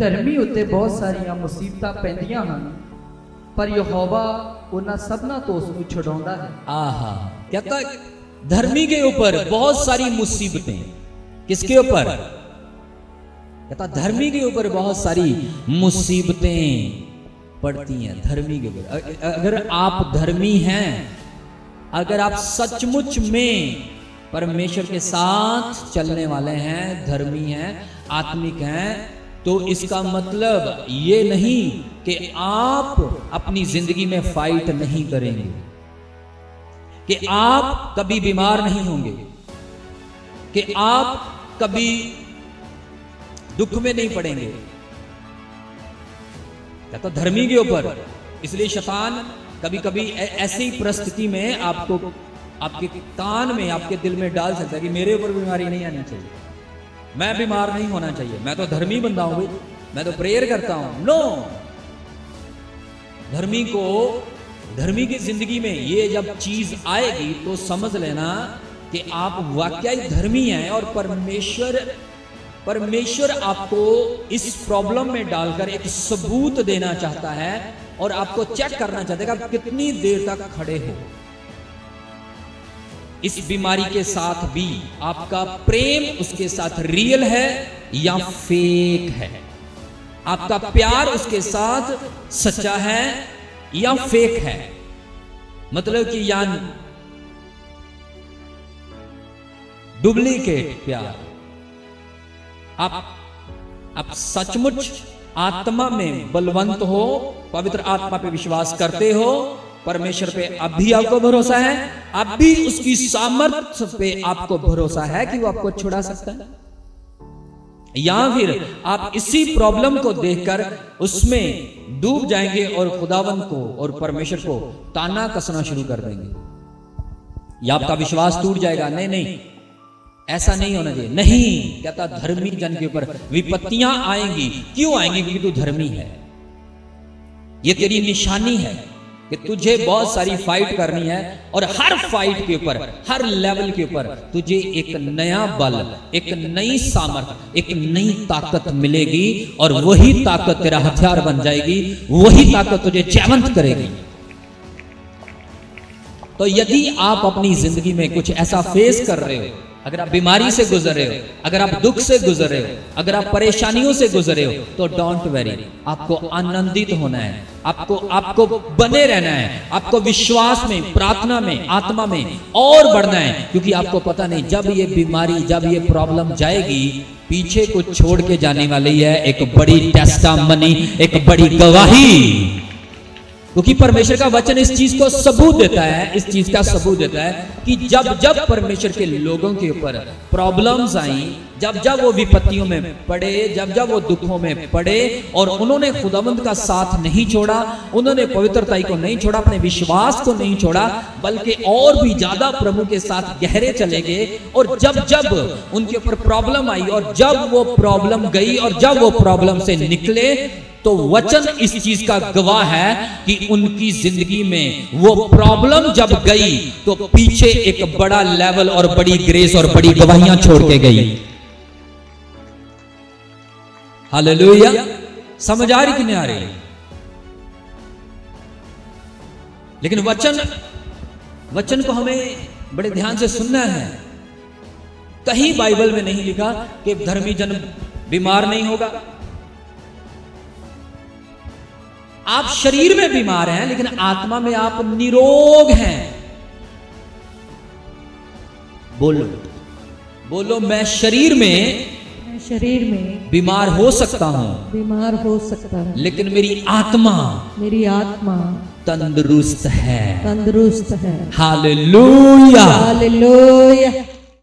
ਧਰਮੀ ਉੱਤੇ ਬਹੁਤ ਸਾਰੀਆਂ ਮੁਸੀਬਤਾਂ ਪੈਂਦੀਆਂ ਹਨ, पर यहोवा उन्हां सबना तो उसनूं छुड़ाउंदा है। आहा, कहता धर्मी के ऊपर बहुत सारी मुसीबतें, किसके ऊपर? कहता धर्मी के ऊपर बहुत सारी मुसीबतें पड़ती हैं। धर्मी के ऊपर, अगर आप धर्मी हैं, अगर आप सचमुच में परमेश्वर के साथ चलने वाले हैं, धर्मी हैं, आत्मिक हैं, तो इसका मतलब ये नहीं कि आप अपनी जिंदगी में फाइट नहीं करेंगे, कि आप कभी बीमार नहीं होंगे, कि आप कभी दुख में नहीं पड़ेंगे। तो धर्मी के ऊपर, इसलिए शैतान कभी कभी ऐसी परिस्थिति में आपको आपके कान में, आपके दिल में डाल सकता है कि मेरे ऊपर बीमारी नहीं आनी चाहिए, मैं बीमार नहीं होना चाहिए, मैं तो धर्मी बंदा हूं, मैं तो प्रेयर करता हूं। नो, धर्मी की जिंदगी में ये जब चीज आएगी तो समझ लेना कि आप वाकई धर्मी हैं और परमेश्वर आपको इस प्रॉब्लम में डालकर एक सबूत देना चाहता है और आपको चेक करना चाहता है कि आप कितनी देर तक खड़े हो। इस बीमारी के साथ भी आपका प्रेम उसके साथ रियल है या फेक है, आपका प्यार उसके साथ सच्चा है या फेक है। मतलब कि या डुप्लीकेट प्यार। आप सचमुच आत्मा में बलवंत हो, पवित्र आत्मा पे विश्वास करते हो, परमेश्वर पे अब भी आपको भरोसा है, अब भी उसकी सामर्थ्य पे आपको भरोसा है कि वो आपको छुड़ा सकता है, या फिर आप इसी प्रॉब्लम को देखकर उसमें डूब जाएंगे और खुदावंत को और परमेश्वर को ताना कसना शुरू कर देंगे, या आपका विश्वास टूट जाएगा। नहीं, ऐसा नहीं होना चाहिए। नहीं, कहता धर्मी जन के ऊपर विपत्तियां आएंगी। क्यों आएंगी? क्योंकि तू धर्मी है। ये तेरी निशानी है कि तुझे बहुत सारी फाइट करनी है और हर फाइट के ऊपर, हर लेवल के ऊपर तुझे एक नया बल, एक नई सामर्थ्य, एक नई ताकत मिलेगी और वही ताकत तेरा हथियार बन जाएगी, वही ताकत तुझे जयवंत करेगी। तो यदि आप अपनी जिंदगी में कुछ ऐसा फेस कर रहे हो, अगर आप बीमारी से गुजर रहे हो, अगर आप दुख से गुजर रहे हो, अगर आप परेशानियों से गुजर रहे हो, तो डोंट वरी, आपको आनंदित होना है, आपको बने रहना है, आपको विश्वास में, प्रार्थना में, आत्मा में और बढ़ना है, क्योंकि आपको पता नहीं जब ये बीमारी, जब ये प्रॉब्लम जाएगी, पीछे कुछ छोड़ के जाने वाली है, एक बड़ी टेस्टामनी, एक बड़ी गवाही। क्योंकि परमेश्वर का वचन इस चीज को सबूत देता है, इस चीज का सबूत देता है कि जब जब परमेश्वर के लोगों के ऊपर प्रॉब्लम्स आई, जब जब वो विपत्तियों में पड़े, जब जब वो दुखों में पड़े और उन्होंने खुदावंद का साथ नहीं छोड़ा, उन्होंने पवित्रताई को नहीं छोड़ा, अपने विश्वास को नहीं छोड़ा, बल्कि और भी ज्यादा प्रभु के साथ गहरे चले गए, और जब जब उनके ऊपर प्रॉब्लम आई और जब वो प्रॉब्लम गई और जब वो प्रॉब्लम से निकले, तो वचन इस चीज का गवाह है कि उनकी जिंदगी में वो प्रॉब्लम जब गई तो पीछे एक बड़ा लेवल और बड़ी ग्रेस और बड़ी गवाहियां छोड़ के गई। हालेलुया। समझ आ रही कि नहीं आ रही? लेकिन वचन को हमें बड़े ध्यान से सुनना है। कहीं बाइबल में नहीं लिखा कि धर्मी जन बीमार नहीं होगा। आप शरीर में बीमार हैं लेकिन आत्मा में आप निरोग हैं। बोलो मैं शरीर में बीमार हो सकता हूं, लेकिन मेरी आत्मा तंदुरुस्त है। हालेलुया।